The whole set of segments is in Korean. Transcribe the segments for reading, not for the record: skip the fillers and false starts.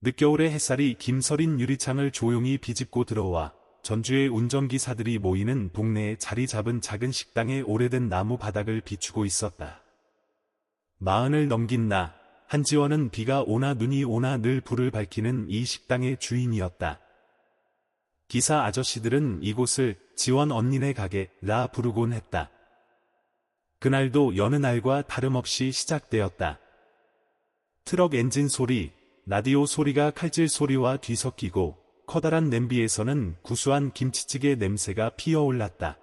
늦겨울의 햇살이 김서린 유리창을 조용히 비집고 들어와 전주의 운전기사들이 모이는 동네에 자리 잡은 작은 식당의 오래된 나무 바닥을 비추고 있었다. 40을 넘긴 나, 한지원은 비가 오나 눈이 오나 늘 불을 밝히는 이 식당의 주인이었다. 기사 아저씨들은 이곳을 지원 언니네 가게라 부르곤 했다. 그날도 여느 날과 다름없이 시작되었다. 트럭 엔진 소리, 라디오 소리가 칼질 소리와 뒤섞이고 커다란 냄비에서는 구수한 김치찌개 냄새가 피어올랐다.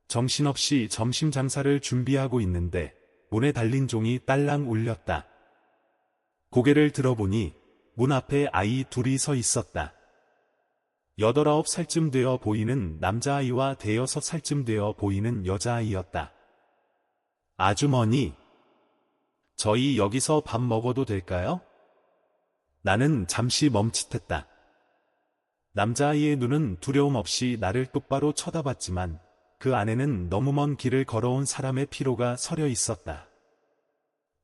정신없이 점심 장사를 준비하고 있는데 문에 달린 종이 딸랑 울렸다. 고개를 들어보니 문 앞에 아이 둘이 서 있었다. 8, 9살쯤 되어 보이는 남자아이와 5, 6살쯤 되어 보이는 여자아이였다. 아주머니, 저희 여기서 밥 먹어도 될까요? 나는 잠시 멈칫했다. 남자아이의 눈은 두려움 없이 나를 똑바로 쳐다봤지만 그 안에는 너무 먼 길을 걸어온 사람의 피로가 서려 있었다.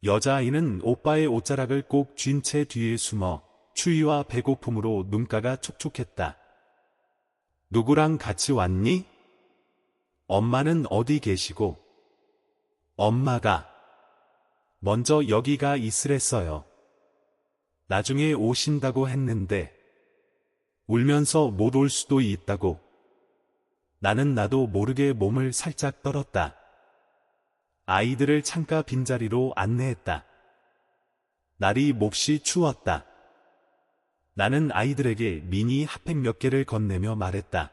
여자아이는 오빠의 옷자락을 꼭 쥔 채 뒤에 숨어 추위와 배고픔으로 눈가가 촉촉했다. 누구랑 같이 왔니? 엄마는 어디 계시고? 엄마가 먼저 여기가 있으랬어요. 나중에 오신다고 했는데 울면서 못 올 수도 있다고. 나는 나도 모르게 몸을 살짝 떨었다. 아이들을 창가 빈자리로 안내했다. 날이 몹시 추웠다. 나는 아이들에게 미니 핫팩 몇 개를 건네며 말했다.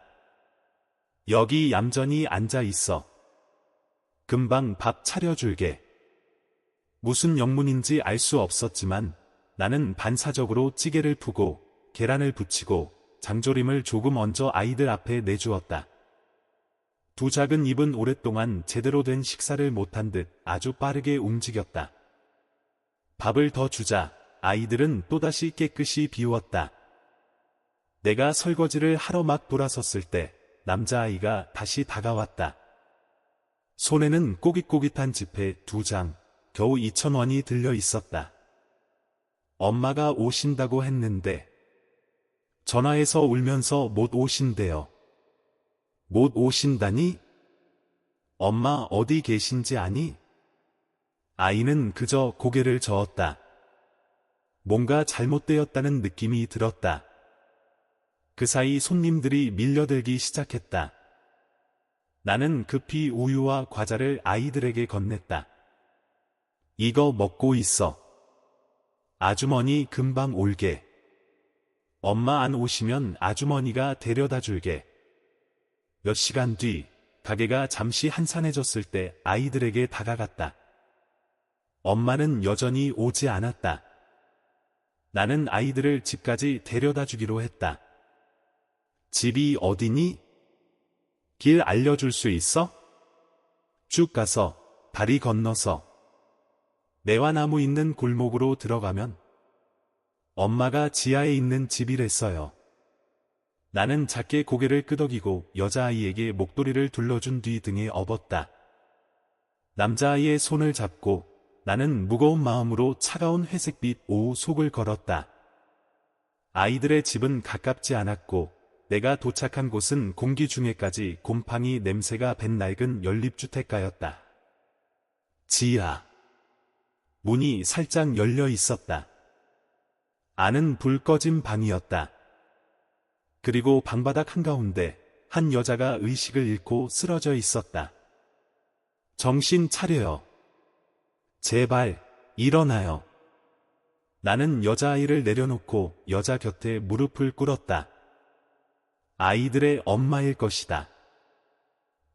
여기 얌전히 앉아 있어. 금방 밥 차려줄게. 무슨 영문인지 알 수 없었지만 나는 반사적으로 찌개를 푸고 계란을 부치고 장조림을 조금 얹어 아이들 앞에 내주었다. 두 작은 입은 오랫동안 제대로 된 식사를 못한 듯 아주 빠르게 움직였다. 밥을 더 주자 아이들은 또다시 깨끗이 비웠다. 내가 설거지를 하러 막 돌아섰을 때 남자아이가 다시 다가왔다. 손에는 꼬깃꼬깃한 지폐 2장, 겨우 2,000원이 들려 있었다. 엄마가 오신다고 했는데 전화해서 울면서 못 오신대요. 못 오신다니? 엄마 어디 계신지 아니? 아이는 그저 고개를 저었다. 뭔가 잘못되었다는 느낌이 들었다. 그 사이 손님들이 밀려들기 시작했다. 나는 급히 우유와 과자를 아이들에게 건넸다. 이거 먹고 있어. 아주머니 금방 올게. 엄마 안 오시면 아주머니가 데려다 줄게. 몇 시간 뒤 가게가 잠시 한산해졌을 때 아이들에게 다가갔다. 엄마는 여전히 오지 않았다. 나는 아이들을 집까지 데려다 주기로 했다. 집이 어디니? 길 알려줄 수 있어? 쭉 가서 다리 건너서 매화나무 있는 골목으로 들어가면 엄마가 지하에 있는 집이랬어요. 나는 작게 고개를 끄덕이고 여자아이에게 목도리를 둘러준 뒤 등에 업었다. 남자아이의 손을 잡고 나는 무거운 마음으로 차가운 회색빛 오후 속을 걸었다. 아이들의 집은 가깝지 않았고 내가 도착한 곳은 공기 중에까지 곰팡이 냄새가 밴 낡은 연립주택가였다. 지하. 문이 살짝 열려 있었다. 안은 불 꺼진 방이었다. 그리고 방바닥 한가운데 한 여자가 의식을 잃고 쓰러져 있었다. 정신 차려요. 제발 일어나요. 나는 여자아이를 내려놓고 여자 곁에 무릎을 꿇었다. 아이들의 엄마일 것이다.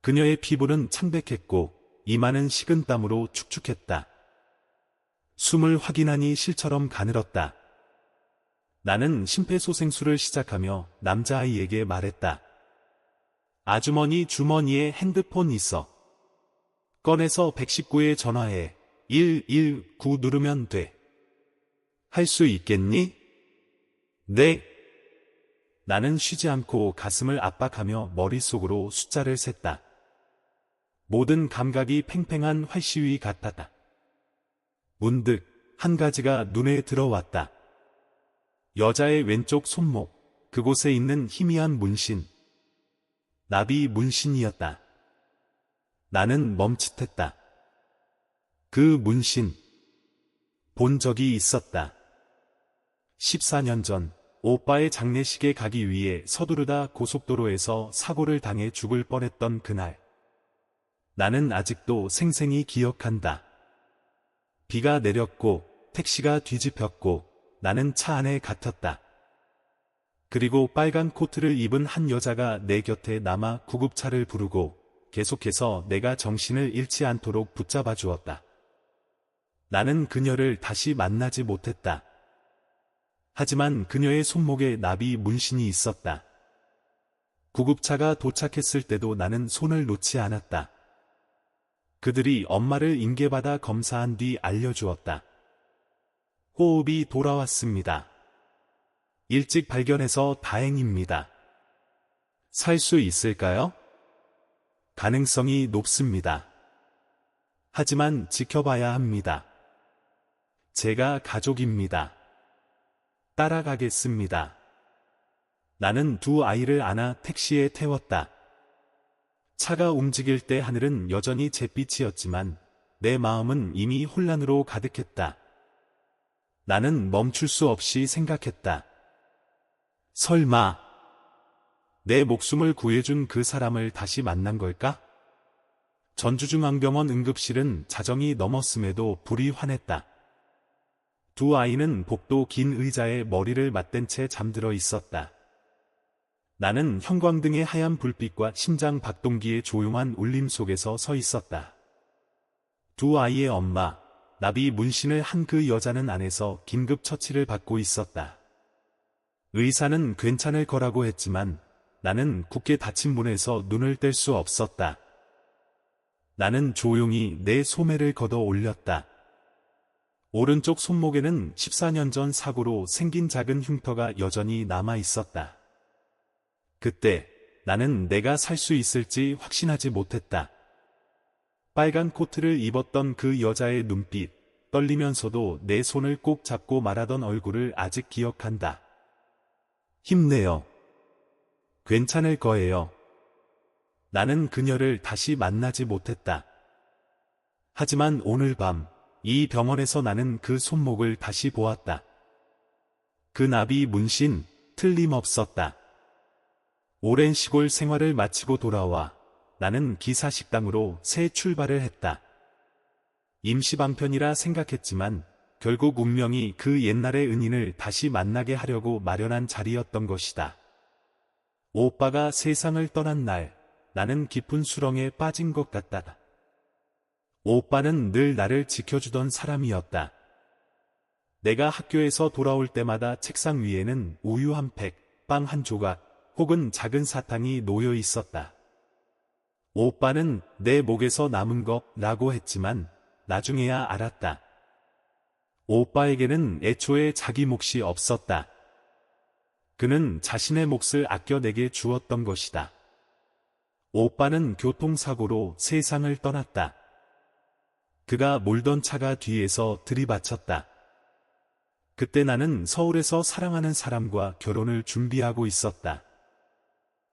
그녀의 피부는 창백했고 이마는 식은 땀으로 축축했다. 숨을 확인하니 실처럼 가늘었다. 나는 심폐소생술을 시작하며 남자아이에게 말했다. 아주머니 주머니에 핸드폰 있어. 꺼내서 119에 전화해. 119 누르면 돼. 할 수 있겠니? 네. 나는 쉬지 않고 가슴을 압박하며 머릿속으로 숫자를 셌다. 모든 감각이 팽팽한 활시위 같았다. 문득 한 가지가 눈에 들어왔다. 여자의 왼쪽 손목, 그곳에 있는 희미한 문신. 나비 문신이었다. 나는 멈칫했다. 그 문신. 본 적이 있었다. 14년 전, 오빠의 장례식에 가기 위해 서두르다 고속도로에서 사고를 당해 죽을 뻔했던 그날. 나는 아직도 생생히 기억한다. 비가 내렸고, 택시가 뒤집혔고, 나는 차 안에 갇혔다. 그리고 빨간 코트를 입은 한 여자가 내 곁에 남아 구급차를 부르고 계속해서 내가 정신을 잃지 않도록 붙잡아 주었다. 나는 그녀를 다시 만나지 못했다. 하지만 그녀의 손목에 나비 문신이 있었다. 구급차가 도착했을 때도 나는 손을 놓지 않았다. 그들이 엄마를 인계받아 검사한 뒤 알려주었다. 호흡이 돌아왔습니다. 일찍 발견해서 다행입니다. 살 수 있을까요? 가능성이 높습니다. 하지만 지켜봐야 합니다. 제가 가족입니다. 따라가겠습니다. 나는 두 아이를 안아 택시에 태웠다. 차가 움직일 때 하늘은 여전히 잿빛이었지만 내 마음은 이미 혼란으로 가득했다. 나는 멈출 수 없이 생각했다. 설마 내 목숨을 구해준 그 사람을 다시 만난 걸까? 전주중앙병원 응급실은 자정이 넘었음에도 불이 환했다. 두 아이는 복도 긴 의자에 머리를 맞댄 채 잠들어 있었다. 나는 형광등의 하얀 불빛과 심장 박동기의 조용한 울림 속에서 서 있었다. 두 아이의 엄마, 나비 문신을 한 그 여자는 안에서 긴급 처치를 받고 있었다. 의사는 괜찮을 거라고 했지만 나는 굳게 닫힌 문에서 눈을 뗄 수 없었다. 나는 조용히 내 소매를 걷어 올렸다. 오른쪽 손목에는 14년 전 사고로 생긴 작은 흉터가 여전히 남아 있었다. 그때 나는 내가 살 수 있을지 확신하지 못했다. 빨간 코트를 입었던 그 여자의 눈빛, 떨리면서도 내 손을 꼭 잡고 말하던 얼굴을 아직 기억한다. 힘내요. 괜찮을 거예요. 나는 그녀를 다시 만나지 못했다. 하지만 오늘 밤, 이 병원에서 나는 그 손목을 다시 보았다. 그 나비 문신, 틀림없었다. 오랜 시골 생활을 마치고 돌아와 나는 기사식당으로 새 출발을 했다. 임시방편이라 생각했지만 결국 운명이 그 옛날의 은인을 다시 만나게 하려고 마련한 자리였던 것이다. 오빠가 세상을 떠난 날, 나는 깊은 수렁에 빠진 것 같다. 오빠는 늘 나를 지켜주던 사람이었다. 내가 학교에서 돌아올 때마다 책상 위에는 우유 한 팩, 빵 한 조각, 혹은 작은 사탕이 놓여 있었다. 오빠는 내 목에서 남은 거라고 했지만 나중에야 알았다. 오빠에게는 애초에 자기 몫이 없었다. 그는 자신의 몫을 아껴 내게 주었던 것이다. 오빠는 교통사고로 세상을 떠났다. 그가 몰던 차가 뒤에서 들이받쳤다. 그때 나는 서울에서 사랑하는 사람과 결혼을 준비하고 있었다.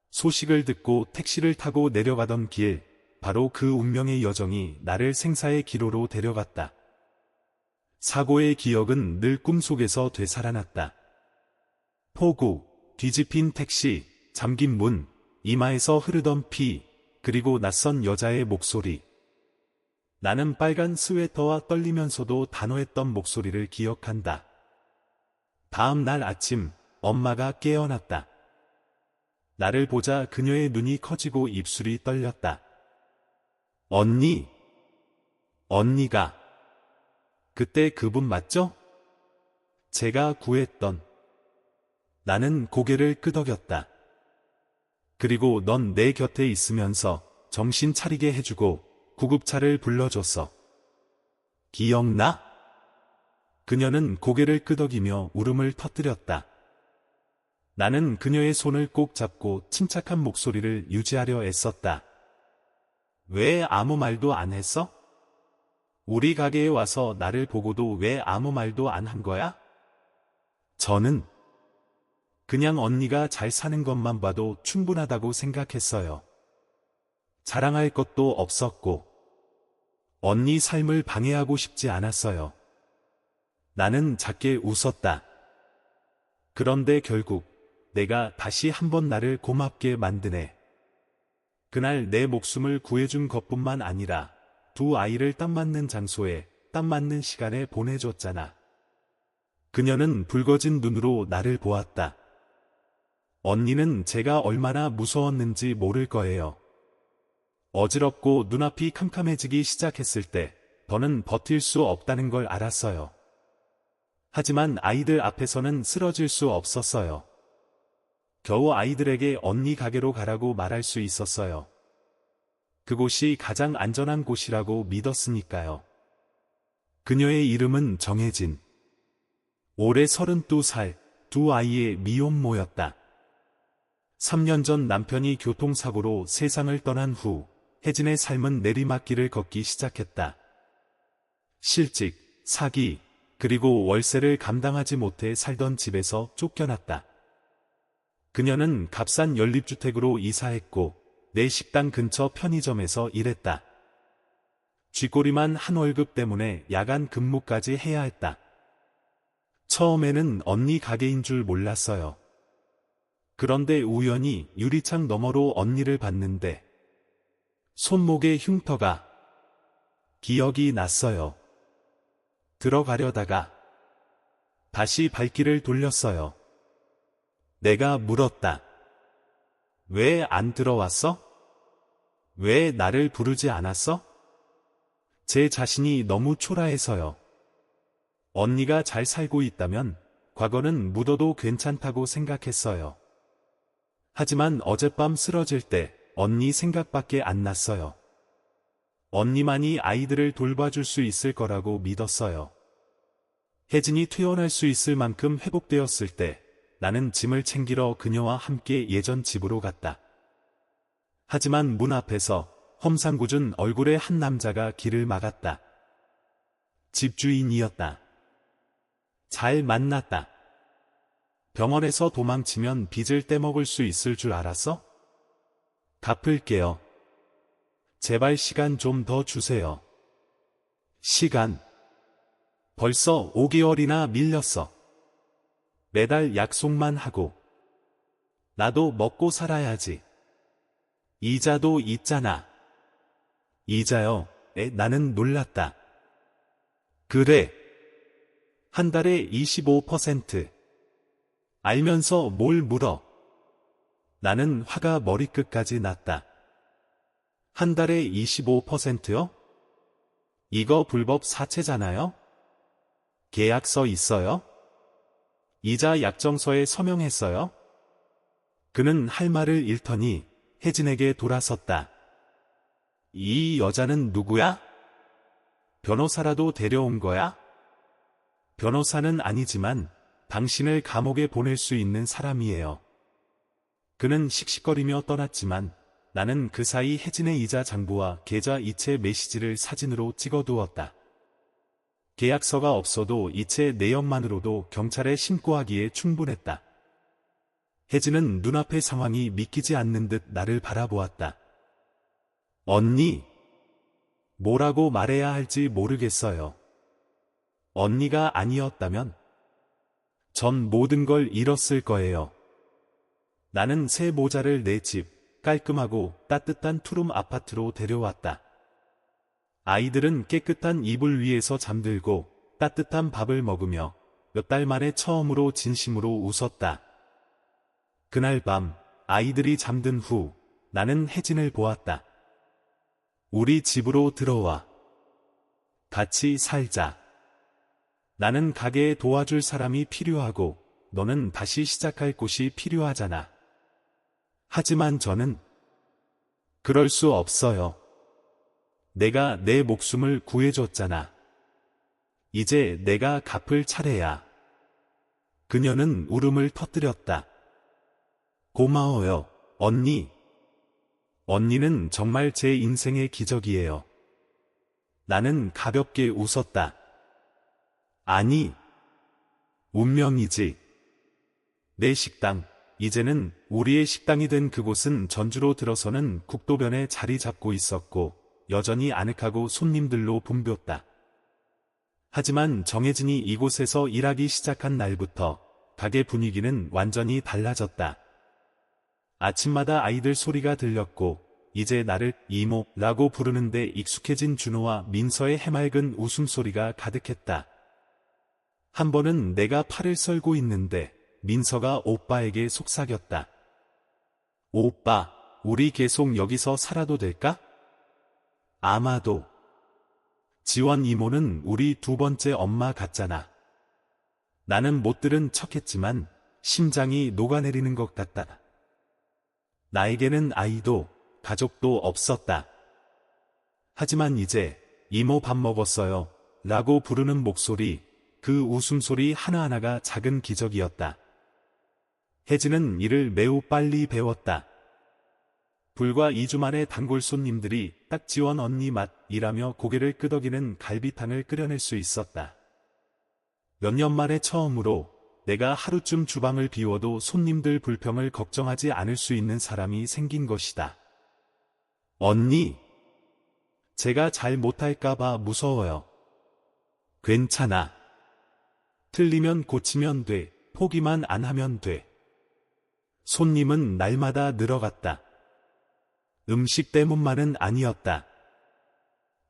소식을 듣고 택시를 타고 내려가던 길, 바로 그 운명의 여정이 나를 생사의 기로로 데려갔다. 사고의 기억은 늘 꿈속에서 되살아났다. 폭우, 뒤집힌 택시, 잠긴 문, 이마에서 흐르던 피, 그리고 낯선 여자의 목소리. 나는 빨간 스웨터와 떨리면서도 단호했던 목소리를 기억한다. 다음 날 아침, 엄마가 깨어났다. 나를 보자 그녀의 눈이 커지고 입술이 떨렸다. 언니. 언니가. 그때 그분 맞죠? 제가 구했던. 나는 고개를 끄덕였다. 그리고 넌 내 곁에 있으면서 정신 차리게 해주고 구급차를 불러줬어. 기억나? 그녀는 고개를 끄덕이며 울음을 터뜨렸다. 나는 그녀의 손을 꼭 잡고 침착한 목소리를 유지하려 애썼다. 왜 아무 말도 안 했어? 우리 가게에 와서 나를 보고도 왜 아무 말도 안 한 거야? 저는 그냥 언니가 잘 사는 것만 봐도 충분하다고 생각했어요. 자랑할 것도 없었고, 언니 삶을 방해하고 싶지 않았어요. 나는 작게 웃었다. 그런데 결국 내가 다시 한번 나를 고맙게 만드네. 그날 내 목숨을 구해준 것뿐만 아니라 두 아이를 딱 맞는 장소에 딱 맞는 시간에 보내줬잖아. 그녀는 붉어진 눈으로 나를 보았다. 언니는 제가 얼마나 무서웠는지 모를 거예요. 어지럽고 눈앞이 캄캄해지기 시작했을 때 더는 버틸 수 없다는 걸 알았어요. 하지만 아이들 앞에서는 쓰러질 수 없었어요. 겨우 아이들에게 언니 가게로 가라고 말할 수 있었어요. 그곳이 가장 안전한 곳이라고 믿었으니까요. 그녀의 이름은 정혜진. 올해 32살, 두 아이의 미혼모였다. 3년 전 남편이 교통사고로 세상을 떠난 후 혜진의 삶은 내리막길을 걷기 시작했다. 실직, 사기, 그리고 월세를 감당하지 못해 살던 집에서 쫓겨났다. 그녀는 값싼 연립주택으로 이사했고 내 식당 근처 편의점에서 일했다. 쥐꼬리만 한 월급 때문에 야간 근무까지 해야 했다. 처음에는 언니 가게인 줄 몰랐어요. 그런데 우연히 유리창 너머로 언니를 봤는데 손목에 흉터가 기억이 났어요. 들어가려다가 다시 발길을 돌렸어요. 내가 물었다. 왜 안 들어왔어? 왜 나를 부르지 않았어? 제 자신이 너무 초라해서요. 언니가 잘 살고 있다면 과거는 묻어도 괜찮다고 생각했어요. 하지만 어젯밤 쓰러질 때 언니 생각밖에 안 났어요. 언니만이 아이들을 돌봐줄 수 있을 거라고 믿었어요. 혜진이 퇴원할 수 있을 만큼 회복되었을 때 나는 짐을 챙기러 그녀와 함께 예전 집으로 갔다. 하지만 문 앞에서 험상궂은 얼굴의 한 남자가 길을 막았다. 집주인이었다. 잘 만났다. 병원에서 도망치면 빚을 떼먹을 수 있을 줄 알았어? 갚을게요. 제발 시간 좀 더 주세요. 시간. 벌써 5개월이나 밀렸어. 매달 약속만 하고. 나도 먹고 살아야지. 이자도 있잖아. 이자요? 나는 놀랐다. 그래. 한 달에 25%. 알면서 뭘 물어. 나는 화가 머리끝까지 났다. 한 달에 25%요? 이거 불법 사채잖아요? 계약서 있어요? 이자 약정서에 서명했어요? 그는 할 말을 잃더니 혜진에게 돌아섰다. 이 여자는 누구야? 변호사라도 데려온 거야? 변호사는 아니지만 당신을 감옥에 보낼 수 있는 사람이에요. 그는 씩씩거리며 떠났지만 나는 그 사이 혜진의 이자 장부와 계좌 이체 메시지를 사진으로 찍어두었다. 계약서가 없어도 이체 내역만으로도 경찰에 신고하기에 충분했다. 혜진은 눈앞의 상황이 믿기지 않는 듯 나를 바라보았다. 언니. 뭐라고 말해야 할지 모르겠어요. 언니가 아니었다면 전 모든 걸 잃었을 거예요. 나는 새 모자를 내 집, 깔끔하고 따뜻한 투룸 아파트로 데려왔다. 아이들은 깨끗한 이불 위에서 잠들고 따뜻한 밥을 먹으며 몇 달 만에 처음으로 진심으로 웃었다. 그날 밤 아이들이 잠든 후 나는 혜진을 보았다. 우리 집으로 들어와. 같이 살자. 나는 가게에 도와줄 사람이 필요하고 너는 다시 시작할 곳이 필요하잖아. 하지만 저는 그럴 수 없어요. 내가 내 목숨을 구해줬잖아. 이제 내가 갚을 차례야. 그녀는 울음을 터뜨렸다. 고마워요, 언니. 언니는 정말 제 인생의 기적이에요. 나는 가볍게 웃었다. 아니, 운명이지. 내 식당, 이제는 우리의 식당이 된 그곳은 전주로 들어서는 국도변에 자리 잡고 있었고 여전히 아늑하고 손님들로 붐볐다. 하지만 정혜진이 이곳에서 일하기 시작한 날부터 가게 분위기는 완전히 달라졌다. 아침마다 아이들 소리가 들렸고 이제 나를 이모라고 부르는데 익숙해진 준호와 민서의 해맑은 웃음소리가 가득했다. 한 번은 내가 팔을 썰고 있는데 민서가 오빠에게 속삭였다. 오빠, 우리 계속 여기서 살아도 될까? 아마도. 지원 이모는 우리 두 번째 엄마 같잖아. 나는 못 들은 척했지만 심장이 녹아내리는 것 같다. 나에게는 아이도 가족도 없었다. 하지만 이제 이모 밥 먹었어요 라고 부르는 목소리, 그 웃음소리 하나하나가 작은 기적이었다. 혜진은 이를 매우 빨리 배웠다. 불과 2주 만에 단골 손님들이 딱 지원 언니 맛이라며 고개를 끄덕이는 갈비탕을 끓여낼 수 있었다. 몇 년 만에 처음으로 내가 하루쯤 주방을 비워도 손님들 불평을 걱정하지 않을 수 있는 사람이 생긴 것이다. 언니, 제가 잘 못할까봐 무서워요. 괜찮아. 틀리면 고치면 돼. 포기만 안 하면 돼. 손님은 날마다 늘어갔다. 음식 때문만은 아니었다.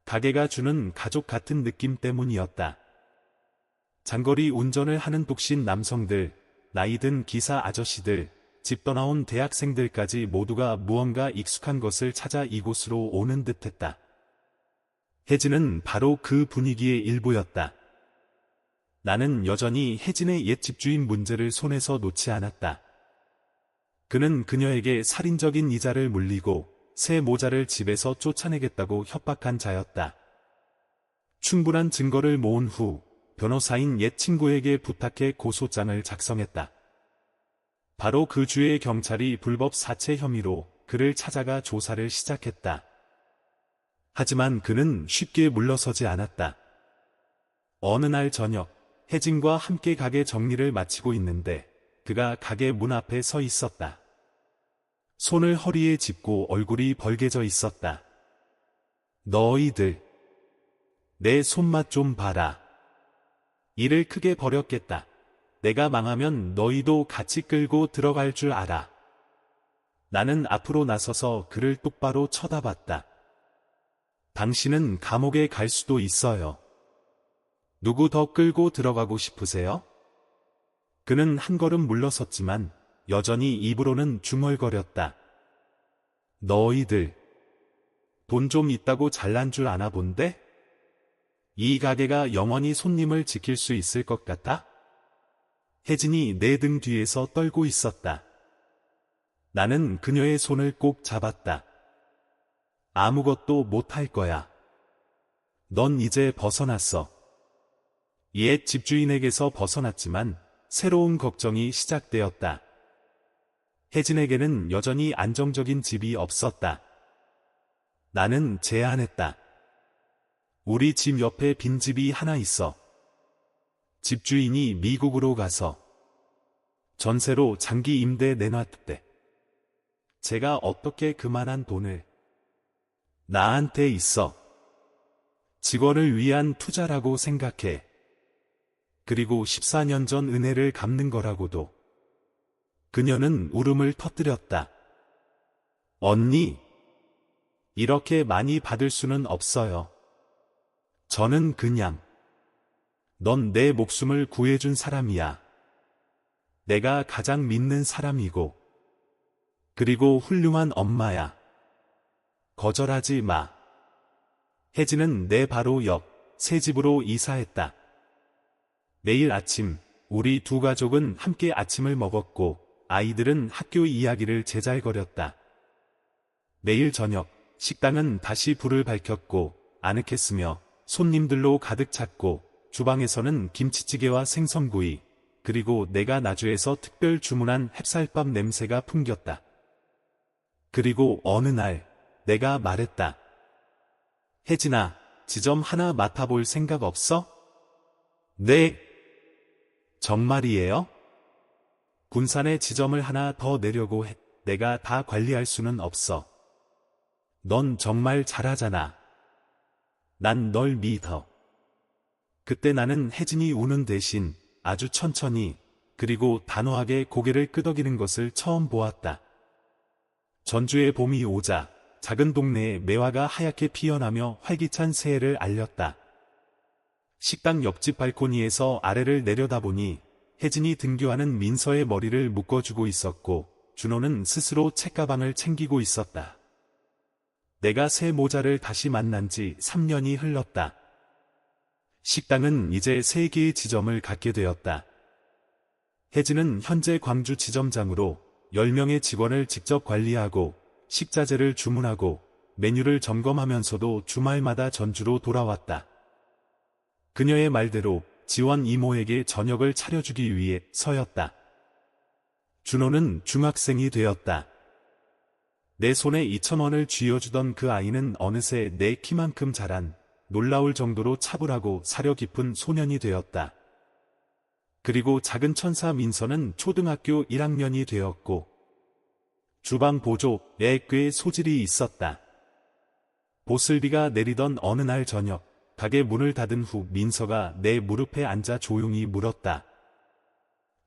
가게가 주는 가족 같은 느낌 때문이었다. 장거리 운전을 하는 독신 남성들, 나이든 기사 아저씨들, 집 떠나온 대학생들까지 모두가 무언가 익숙한 것을 찾아 이곳으로 오는 듯했다. 혜진은 바로 그 분위기의 일부였다. 나는 여전히 혜진의 옛 집주인 문제를 손에서 놓지 않았다. 그는 그녀에게 살인적인 이자를 물리고 새 모자를 집에서 쫓아내겠다고 협박한 자였다. 충분한 증거를 모은 후 변호사인 옛 친구에게 부탁해 고소장을 작성했다. 바로 그 주의 경찰이 불법 사채 혐의로 그를 찾아가 조사를 시작했다. 하지만 그는 쉽게 물러서지 않았다. 어느 날 저녁, 혜진과 함께 가게 정리를 마치고 있는데 그가 가게 문 앞에 서 있었다. 손을 허리에 짚고 얼굴이 벌개져 있었다. 너희들, 내 손맛 좀 봐라. 이를 크게 버렸겠다. 내가 망하면 너희도 같이 끌고 들어갈 줄 알아. 나는 앞으로 나서서 그를 똑바로 쳐다봤다. 당신은 감옥에 갈 수도 있어요. 누구 더 끌고 들어가고 싶으세요? 그는 한 걸음 물러섰지만 여전히 입으로는 중얼거렸다. 너희들, 돈 좀 있다고 잘난 줄 아나 본데? 이 가게가 영원히 손님을 지킬 수 있을 것 같아? 혜진이 내 등 뒤에서 떨고 있었다. 나는 그녀의 손을 꼭 잡았다. 아무것도 못할 거야. 넌 이제 벗어났어. 옛 집주인에게서 벗어났지만 새로운 걱정이 시작되었다. 혜진에게는 여전히 안정적인 집이 없었다. 나는 제안했다. 우리 집 옆에 빈집이 하나 있어. 집주인이 미국으로 가서 전세로 장기 임대 내놨대. 제가 어떻게 그만한 돈을 나한테 있어. 직원을 위한 투자라고 생각해. 그리고 14년 전 은혜를 갚는 거라고도. 그녀는 울음을 터뜨렸다. 언니, 이렇게 많이 받을 수는 없어요. 저는 그냥 넌 내 목숨을 구해준 사람이야. 내가 가장 믿는 사람이고 그리고 훌륭한 엄마야. 거절하지 마. 혜진은 내 바로 옆 새 집으로 이사했다. 매일 아침 우리 두 가족은 함께 아침을 먹었고 아이들은 학교 이야기를 제잘거렸다. 매일 저녁 식당은 다시 불을 밝혔고 아늑했으며 손님들로 가득 찼고 주방에서는 김치찌개와 생선구이 그리고 내가 나주에서 특별 주문한 햅쌀밥 냄새가 풍겼다. 그리고 어느 날 내가 말했다. 혜진아, 지점 하나 맡아볼 생각 없어? 네. 정말이에요? 군산에 지점을 하나 더 내려고 해. 내가 다 관리할 수는 없어. 넌 정말 잘하잖아. 난 널 믿어. 그때 나는 혜진이 우는 대신 아주 천천히 그리고 단호하게 고개를 끄덕이는 것을 처음 보았다. 전주의 봄이 오자 작은 동네에 매화가 하얗게 피어나며 활기찬 새해를 알렸다. 식당 옆집 발코니에서 아래를 내려다보니 혜진이 등교하는 민서의 머리를 묶어주고 있었고 준호는 스스로 책가방을 챙기고 있었다. 내가 새 모자를 다시 만난 지 3년이 흘렀다. 식당은 이제 3개의 지점을 갖게 되었다. 혜진은 현재 광주 지점장으로 10명의 직원을 직접 관리하고 식자재를 주문하고 메뉴를 점검하면서도 주말마다 전주로 돌아왔다. 그녀의 말대로 지원 이모에게 저녁을 차려주기 위해 서였다. 준호는 중학생이 되었다. 내 손에 2,000원을 쥐어주던 그 아이는 어느새 내 키만큼 자란 놀라울 정도로 차분하고 사려 깊은 소년이 되었다. 그리고 작은 천사 민서는 초등학교 1학년이 되었고 주방 보조에 꽤 소질이 있었다. 보슬비가 내리던 어느 날 저녁 가게 문을 닫은 후 민서가 내 무릎에 앉아 조용히 물었다.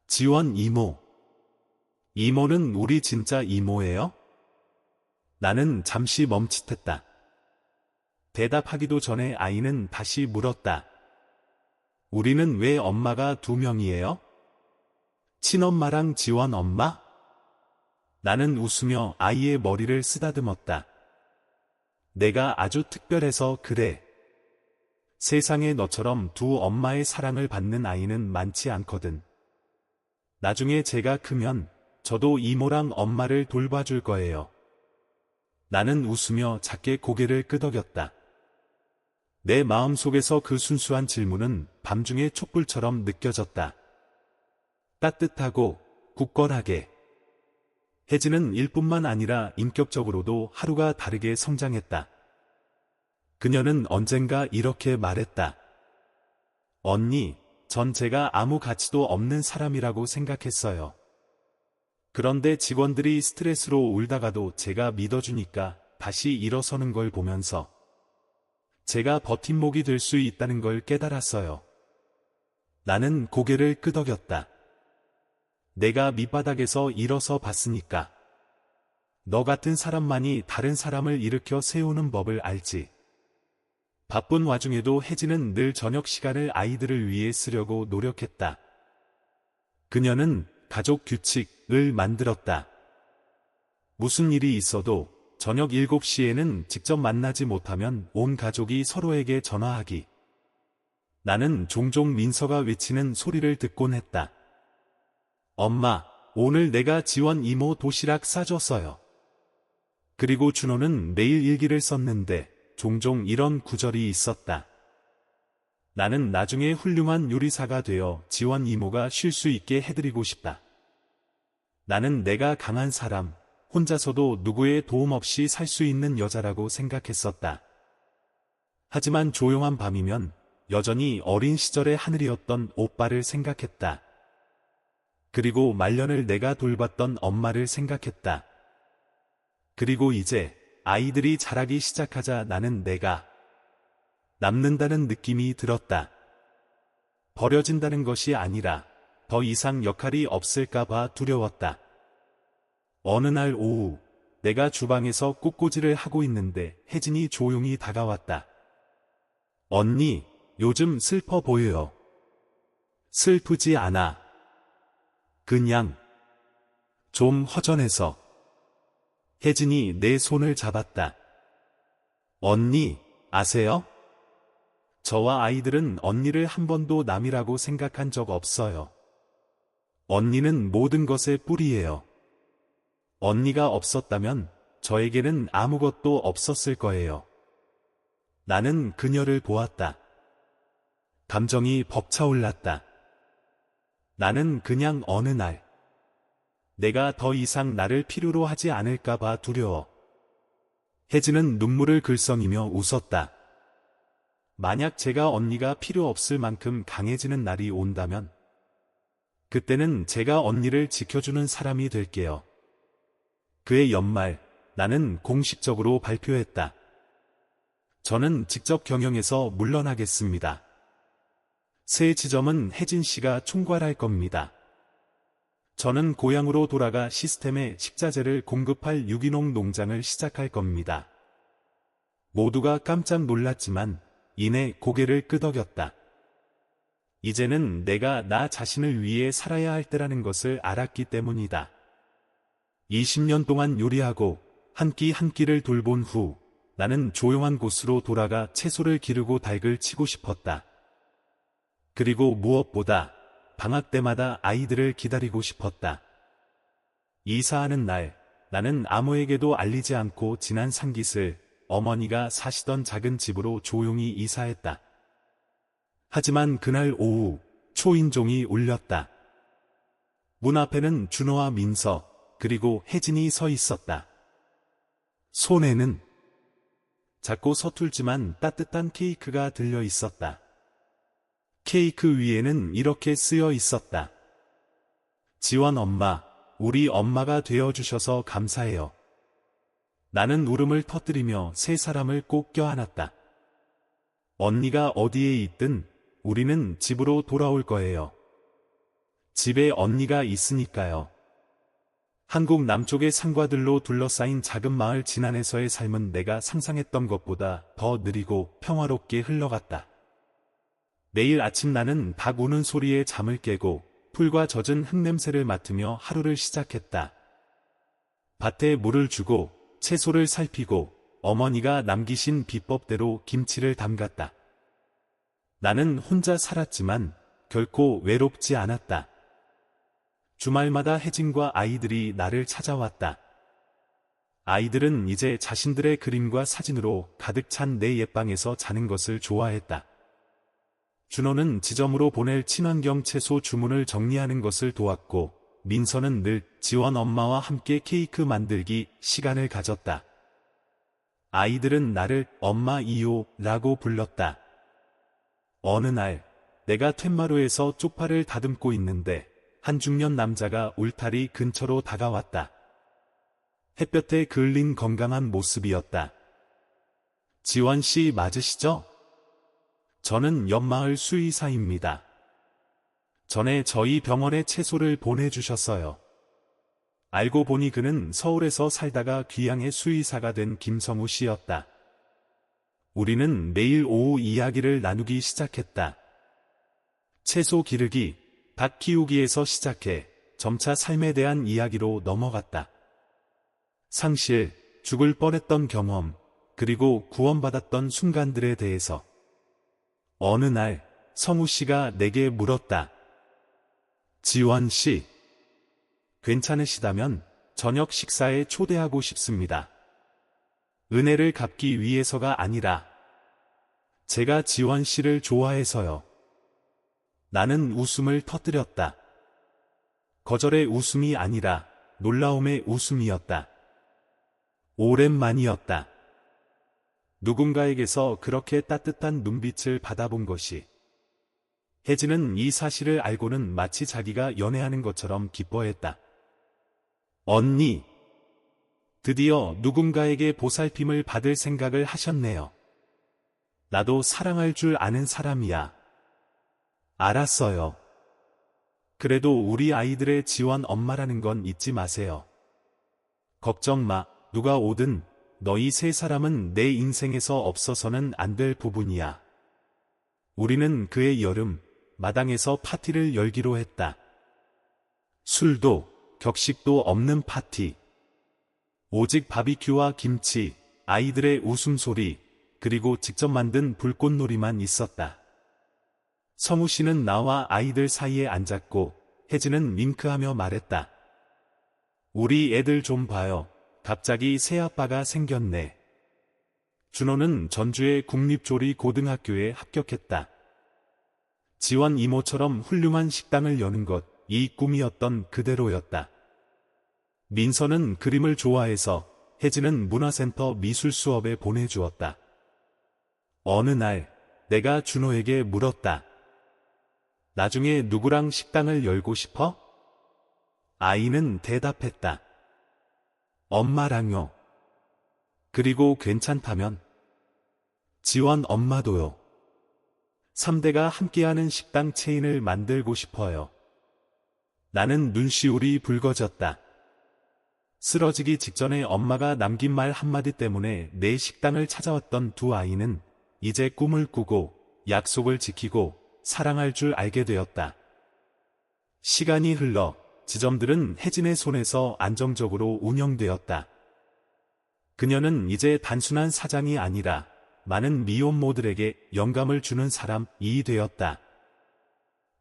지원 이모. 이모는 우리 진짜 이모예요? 나는 잠시 멈칫했다. 대답하기도 전에 아이는 다시 물었다. 우리는 왜 엄마가 2명이에요? 친엄마랑 지원 엄마? 나는 웃으며 아이의 머리를 쓰다듬었다. 내가 아주 특별해서 그래. 세상에 너처럼 2 엄마의 사랑을 받는 아이는 많지 않거든. 나중에 제가 크면 저도 이모랑 엄마를 돌봐줄 거예요. 나는 웃으며 작게 고개를 끄덕였다. 내 마음속에서 그 순수한 질문은 밤중의 촛불처럼 느껴졌다. 따뜻하고 굳건하게. 혜진은 일뿐만 아니라 인격적으로도 하루가 다르게 성장했다. 그녀는 언젠가 이렇게 말했다. 언니, 전 제가 아무 가치도 없는 사람이라고 생각했어요. 그런데 직원들이 스트레스로 울다가도 제가 믿어주니까 다시 일어서는 걸 보면서 제가 버팀목이 될 수 있다는 걸 깨달았어요. 나는 고개를 끄덕였다. 내가 밑바닥에서 일어서 봤으니까. 너 같은 사람만이 다른 사람을 일으켜 세우는 법을 알지. 바쁜 와중에도 혜진은 늘 저녁 시간을 아이들을 위해 쓰려고 노력했다. 그녀는 가족 규칙을 만들었다. 무슨 일이 있어도 저녁 7시에는 직접 만나지 못하면 온 가족이 서로에게 전화하기. 나는 종종 민서가 외치는 소리를 듣곤 했다. 엄마, 오늘 내가 지원 이모 도시락 싸줬어요. 그리고 준호는 매일 일기를 썼는데 종종 이런 구절이 있었다. 나는 나중에 훌륭한 요리사가 되어 지원 이모가 쉴 수 있게 해드리고 싶다. 나는 내가 강한 사람, 혼자서도 누구의 도움 없이 살 수 있는 여자라고 생각했었다. 하지만 조용한 밤이면 여전히 어린 시절의 하늘이었던 오빠를 생각했다. 그리고 말년을 내가 돌봤던 엄마를 생각했다. 그리고 이제 아이들이 자라기 시작하자 나는 내가 남는다는 느낌이 들었다. 버려진다는 것이 아니라 더 이상 역할이 없을까봐 두려웠다. 어느 날 오후 내가 주방에서 꽃꽂이를 하고 있는데 혜진이 조용히 다가왔다. 언니, 요즘 슬퍼 보여요. 슬프지 않아. 그냥 좀 허전해서. 혜진이 내 손을 잡았다. 언니, 아세요? 저와 아이들은 언니를 한 번도 남이라고 생각한 적 없어요. 언니는 모든 것의 뿌리예요. 언니가 없었다면 저에게는 아무것도 없었을 거예요. 나는 그녀를 보았다. 감정이 벅차올랐다. 나는 그냥 어느 날 내가 더 이상 나를 필요로 하지 않을까봐 두려워. 혜진은 눈물을 글썽이며 웃었다. 만약 제가 언니가 필요 없을 만큼 강해지는 날이 온다면 그때는 제가 언니를 지켜주는 사람이 될게요. 그해 연말, 나는 공식적으로 발표했다. 저는 직접 경영에서 물러나겠습니다. 새 지점은 혜진 씨가 총괄할 겁니다. 저는 고향으로 돌아가 시스템에 식자재를 공급할 유기농 농장을 시작할 겁니다. 모두가 깜짝 놀랐지만 이내 고개를 끄덕였다. 이제는 내가 나 자신을 위해 살아야 할 때라는 것을 알았기 때문이다. 20년 동안 요리하고 한 끼 한 끼를 돌본 후 나는 조용한 곳으로 돌아가 채소를 기르고 닭을 치고 싶었다. 그리고 무엇보다 방학 때마다 아이들을 기다리고 싶었다. 이사하는 날, 나는 아무에게도 알리지 않고 지난 상깃을 어머니가 사시던 작은 집으로 조용히 이사했다. 하지만 그날 오후 초인종이 울렸다. 문 앞에는 준호와 민서 그리고 혜진이 서 있었다. 손에는 작고 서툴지만 따뜻한 케이크가 들려 있었다. 케이크 위에는 이렇게 쓰여 있었다. 지원 엄마, 우리 엄마가 되어주셔서 감사해요. 나는 울음을 터뜨리며 세 사람을 꼭 껴안았다. 언니가 어디에 있든 우리는 집으로 돌아올 거예요. 집에 언니가 있으니까요. 한국 남쪽의 산과들로 둘러싸인 작은 마을 진안에서의 삶은 내가 상상했던 것보다 더 느리고 평화롭게 흘러갔다. 매일 아침 나는 닭 우는 소리에 잠을 깨고 풀과 젖은 흙냄새를 맡으며 하루를 시작했다. 밭에 물을 주고 채소를 살피고 어머니가 남기신 비법대로 김치를 담갔다. 나는 혼자 살았지만 결코 외롭지 않았다. 주말마다 혜진과 아이들이 나를 찾아왔다. 아이들은 이제 자신들의 그림과 사진으로 가득 찬 내 옛방에서 자는 것을 좋아했다. 준호는 지점으로 보낼 친환경 채소 주문을 정리하는 것을 도왔고, 민서는 늘 지원 엄마와 함께 케이크 만들기 시간을 가졌다. 아이들은 나를 엄마 이요라고 불렀다. 어느 날 내가 툇마루에서 쪽파를 다듬고 있는데 한 중년 남자가 울타리 근처로 다가왔다. 햇볕에 그을린 건강한 모습이었다. 지원 씨 맞으시죠? 저는 옆마을 수의사입니다. 전에 저희 병원에 채소를 보내주셨어요. 알고 보니 그는 서울에서 살다가 귀양의 수의사가 된 김성우 씨였다. 우리는 매일 오후 이야기를 나누기 시작했다. 채소 기르기, 닭 키우기에서 시작해 점차 삶에 대한 이야기로 넘어갔다. 상실, 죽을 뻔했던 경험, 그리고 구원받았던 순간들에 대해서. 어느 날 성우 씨가 내게 물었다. 지원 씨, 괜찮으시다면 저녁 식사에 초대하고 싶습니다. 은혜를 갚기 위해서가 아니라 제가 지원 씨를 좋아해서요. 나는 웃음을 터뜨렸다. 거절의 웃음이 아니라 놀라움의 웃음이었다. 오랜만이었다. 누군가에게서 그렇게 따뜻한 눈빛을 받아본 것이. 혜진은 이 사실을 알고는 마치 자기가 연애하는 것처럼 기뻐했다. 언니, 드디어 누군가에게 보살핌을 받을 생각을 하셨네요. 나도 사랑할 줄 아는 사람이야. 알았어요. 그래도 우리 아이들의 지원 엄마라는 건 잊지 마세요. 걱정 마, 누가 오든 너희 세 사람은 내 인생에서 없어서는 안 될 부분이야. 우리는 그해 여름, 마당에서 파티를 열기로 했다. 술도, 격식도 없는 파티. 오직 바비큐와 김치, 아이들의 웃음소리, 그리고 직접 만든 불꽃놀이만 있었다. 성우 씨는 나와 아이들 사이에 앉았고, 혜진은 윙크하며 말했다. 우리 애들 좀 봐요. 갑자기 새아빠가 생겼네. 준호는 전주의 국립조리고등학교에 합격했다. 지원 이모처럼 훌륭한 식당을 여는 것, 이 꿈이었던 그대로였다. 민서는 그림을 좋아해서 혜진은 문화센터 미술 수업에 보내주었다. 어느 날 내가 준호에게 물었다. 나중에 누구랑 식당을 열고 싶어? 아이는 대답했다. 엄마랑요. 그리고 괜찮다면? 지원 엄마도요. 3대가 함께하는 식당 체인을 만들고 싶어요. 나는 눈시울이 붉어졌다. 쓰러지기 직전에 엄마가 남긴 말 한마디 때문에 내 식당을 찾아왔던 두 아이는 이제 꿈을 꾸고 약속을 지키고 사랑할 줄 알게 되었다. 시간이 흘러 지점들은 혜진의 손에서 안정적으로 운영되었다. 그녀는 이제 단순한 사장이 아니라 많은 미혼모들에게 영감을 주는 사람이 되었다.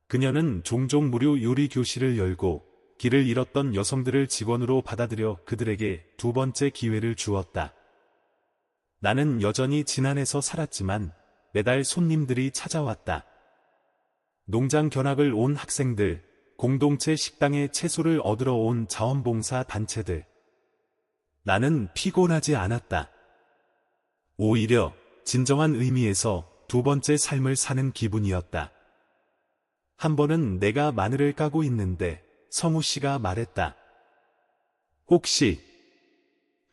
그녀는 종종 무료 요리 교실을 열고 길을 잃었던 여성들을 직원으로 받아들여 그들에게 두 번째 기회를 주었다. 나는 여전히 지난해서 살았지만 매달 손님들이 찾아왔다. 농장 견학을 온 학생들, 공동체 식당에 채소를 얻으러 온 자원봉사 단체들. 나는 피곤하지 않았다. 오히려 진정한 의미에서 두 번째 삶을 사는 기분이었다. 한 번은 내가 마늘을 까고 있는데 성우 씨가 말했다. 혹시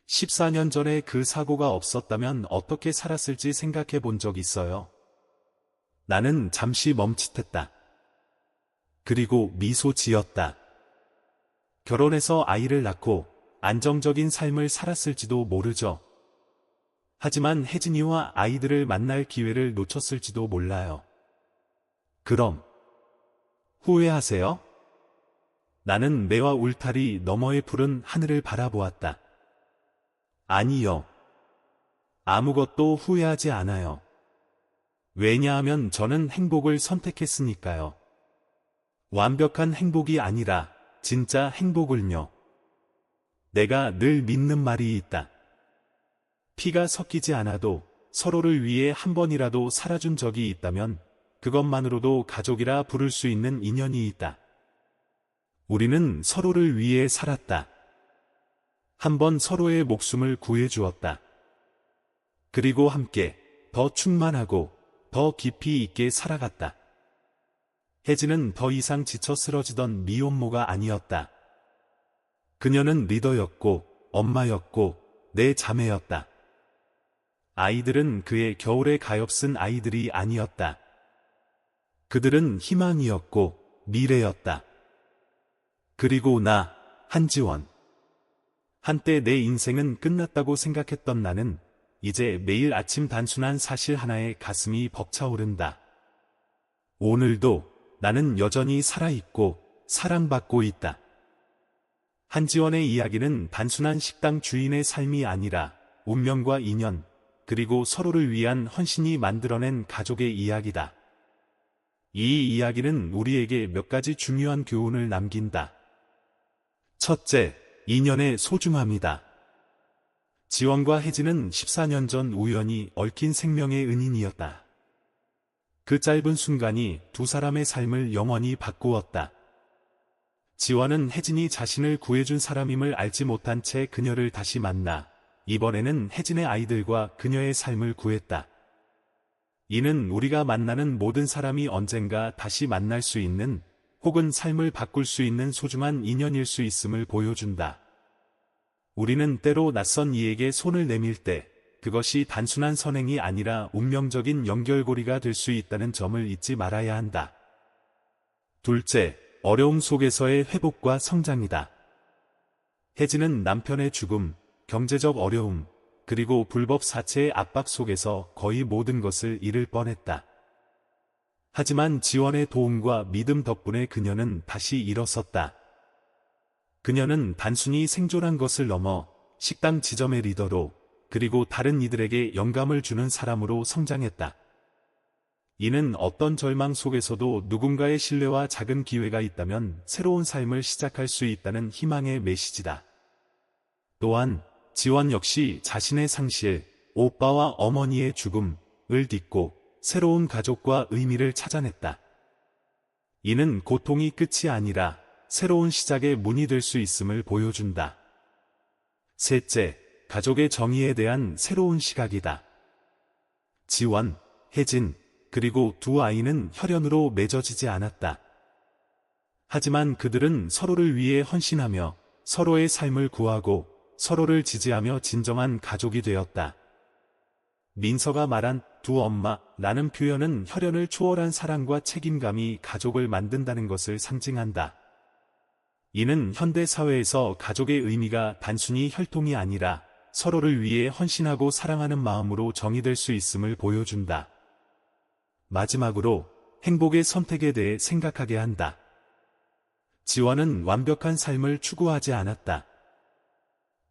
14년 전에 그 사고가 없었다면 어떻게 살았을지 생각해 본 적 있어요? 나는 잠시 멈칫했다. 그리고 미소 지었다. 결혼해서 아이를 낳고 안정적인 삶을 살았을지도 모르죠. 하지만 혜진이와 아이들을 만날 기회를 놓쳤을지도 몰라요. 그럼 후회하세요? 나는 매와 울타리 너머의 푸른 하늘을 바라보았다. 아니요. 아무것도 후회하지 않아요. 왜냐하면 저는 행복을 선택했으니까요. 완벽한 행복이 아니라 진짜 행복을요. 내가 늘 믿는 말이 있다. 피가 섞이지 않아도 서로를 위해 한 번이라도 살아준 적이 있다면 그것만으로도 가족이라 부를 수 있는 인연이 있다. 우리는 서로를 위해 살았다. 한 번 서로의 목숨을 구해주었다. 그리고 함께 더 충만하고 더 깊이 있게 살아갔다. 혜진은 더 이상 지쳐 쓰러지던 미혼모가 아니었다. 그녀는 리더였고 엄마였고 내 자매였다. 아이들은 그의 겨울에 가엾은 아이들이 아니었다. 그들은 희망이었고 미래였다. 그리고 나, 한지원. 한때 내 인생은 끝났다고 생각했던 나는 이제 매일 아침 단순한 사실 하나에 가슴이 벅차오른다. 오늘도 나는 여전히 살아있고 사랑받고 있다. 한지원의 이야기는 단순한 식당 주인의 삶이 아니라 운명과 인연, 그리고 서로를 위한 헌신이 만들어낸 가족의 이야기다. 이 이야기는 우리에게 몇 가지 중요한 교훈을 남긴다. 첫째, 인연의 소중함이다. 지원과 혜진은 14년 전 우연히 얽힌 생명의 은인이었다. 그 짧은 순간이 두 사람의 삶을 영원히 바꾸었다. 지원은 혜진이 자신을 구해준 사람임을 알지 못한 채 그녀를 다시 만나 이번에는 혜진의 아이들과 그녀의 삶을 구했다. 이는 우리가 만나는 모든 사람이 언젠가 다시 만날 수 있는 혹은 삶을 바꿀 수 있는 소중한 인연일 수 있음을 보여준다. 우리는 때로 낯선 이에게 손을 내밀 때 그것이 단순한 선행이 아니라 운명적인 연결고리가 될 수 있다는 점을 잊지 말아야 한다. 둘째, 어려움 속에서의 회복과 성장이다. 혜진은 남편의 죽음, 경제적 어려움, 그리고 불법 사채의 압박 속에서 거의 모든 것을 잃을 뻔했다. 하지만 지원의 도움과 믿음 덕분에 그녀는 다시 일어섰다. 그녀는 단순히 생존한 것을 넘어 식당 지점의 리더로 그리고 다른 이들에게 영감을 주는 사람으로 성장했다. 이는 어떤 절망 속에서도 누군가의 신뢰와 작은 기회가 있다면 새로운 삶을 시작할 수 있다는 희망의 메시지다. 또한 지원 역시 자신의 상실, 오빠와 어머니의 죽음을 딛고 새로운 가족과 의미를 찾아냈다. 이는 고통이 끝이 아니라 새로운 시작의 문이 될 수 있음을 보여준다. 셋째, 가족의 정의에 대한 새로운 시각이다. 지원, 혜진, 그리고 두 아이는 혈연으로 맺어지지 않았다. 하지만 그들은 서로를 위해 헌신하며 서로의 삶을 구하고 서로를 지지하며 진정한 가족이 되었다. 민서가 말한 두 엄마라는 표현은 혈연을 초월한 사랑과 책임감이 가족을 만든다는 것을 상징한다. 이는 현대 사회에서 가족의 의미가 단순히 혈통이 아니라 서로를 위해 헌신하고 사랑하는 마음으로 정의될 수 있음을 보여준다. 마지막으로 행복의 선택에 대해 생각하게 한다. 지원은 완벽한 삶을 추구하지 않았다.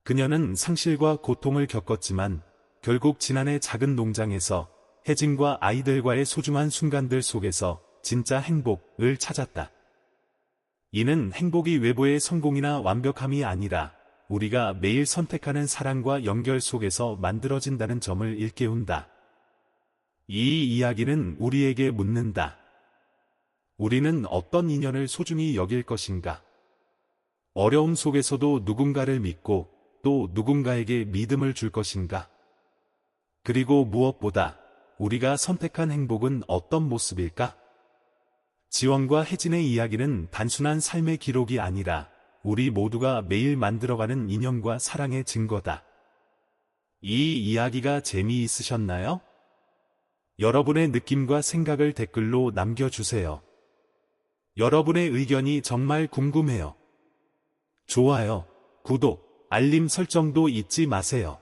그녀는 상실과 고통을 겪었지만 결국 지난해 작은 농장에서 혜진과 아이들과의 소중한 순간들 속에서 진짜 행복을 찾았다. 이는 행복이 외부의 성공이나 완벽함이 아니라 우리가 매일 선택하는 사랑과 연결 속에서 만들어진다는 점을 일깨운다. 이 이야기는 우리에게 묻는다. 우리는 어떤 인연을 소중히 여길 것인가? 어려움 속에서도 누군가를 믿고 또 누군가에게 믿음을 줄 것인가? 그리고 무엇보다 우리가 선택한 행복은 어떤 모습일까? 지원과 혜진의 이야기는 단순한 삶의 기록이 아니라 우리 모두가 매일 만들어가는 인연과 사랑의 증거다. 이 이야기가 재미있으셨나요? 여러분의 느낌과 생각을 댓글로 남겨주세요. 여러분의 의견이 정말 궁금해요. 좋아요, 구독, 알림 설정도 잊지 마세요.